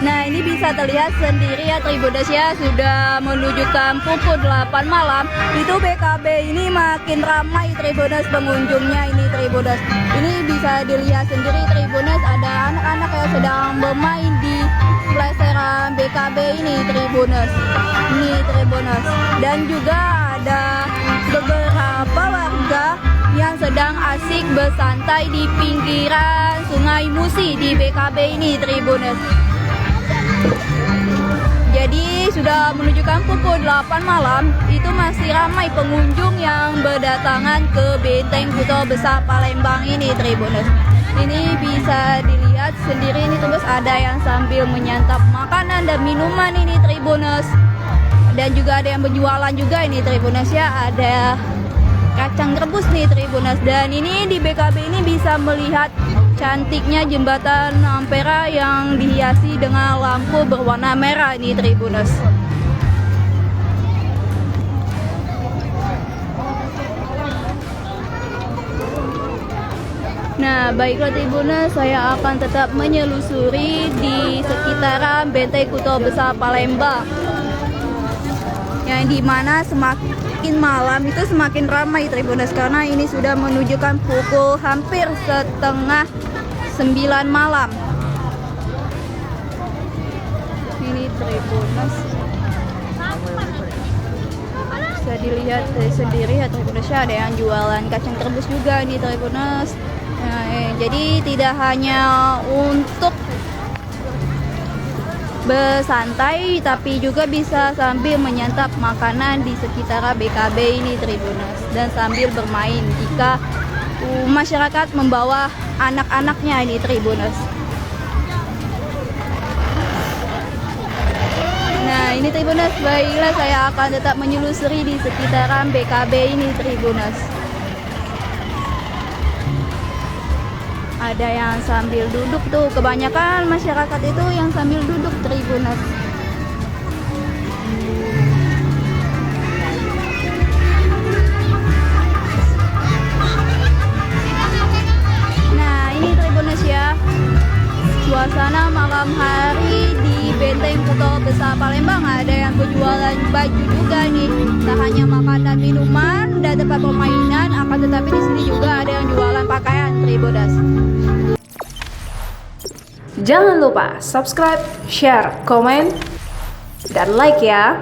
Nah, ini bisa terlihat sendiri ya Tribuners ya, sudah menunjukkan pukul 8 malam. Itu BKB ini makin ramai Tribuners pengunjungnya ini Tribuners. Ini bisa dilihat sendiri Tribuners, ada anak-anak yang sedang bermain di peleseran BKB ini Tribuners. Ini Tribuners. Dan juga ada beberapa warga yang sedang asik bersantai di pinggiran Sungai Musi di BKB ini Tribuners. Jadi sudah menunjukkan pukul 8 malam, itu masih ramai pengunjung yang berdatangan ke Benteng Kota Besar Palembang ini Tribuners. Ini bisa dilihat sendiri ini terus ada yang sambil menyantap makanan dan minuman ini Tribuners. Dan juga ada yang berjualan juga ini Tribuners ya, ada kacang rebus nih Tribuners. Dan ini di BKB ini bisa melihat cantiknya jembatan Ampera yang dihiasi dengan lampu berwarna merah ini Tribuners. Nah, baiklah Tribuners, saya akan tetap menyelusuri di sekitaran Benteng Kota Besar Palembang. Yang dimana semakin malam itu semakin ramai Tribuners, karena ini sudah menunjukkan pukul hampir setengah 9 malam. Ini Tribuners, bisa dilihat sendiri ya Tribuners, ada yang jualan kacang rebus juga nih Tribuners. Nah, jadi tidak hanya untuk bersantai, tapi juga bisa sambil menyantap makanan di sekitar BKB ini Tribuners, dan sambil bermain jika masyarakat membawa anak-anaknya ini Tribuners. Nah, ini Tribuners, baiklah saya akan tetap menyelusuri di sekitaran BKB ini Tribuners. Ada yang sambil duduk tuh, kebanyakan masyarakat itu yang sambil duduk Tribuners. Nah, ini Tribuners ya, suasana malam hari di Benteng Kota Besar Palembang. Ada yang berjualan baju juga nih, tak hanya makanan, minuman, dan tempat permainan, akan tetapi di sini juga ada yang jualan pakaian Tribuners. Jangan lupa subscribe, share, komen, dan like ya.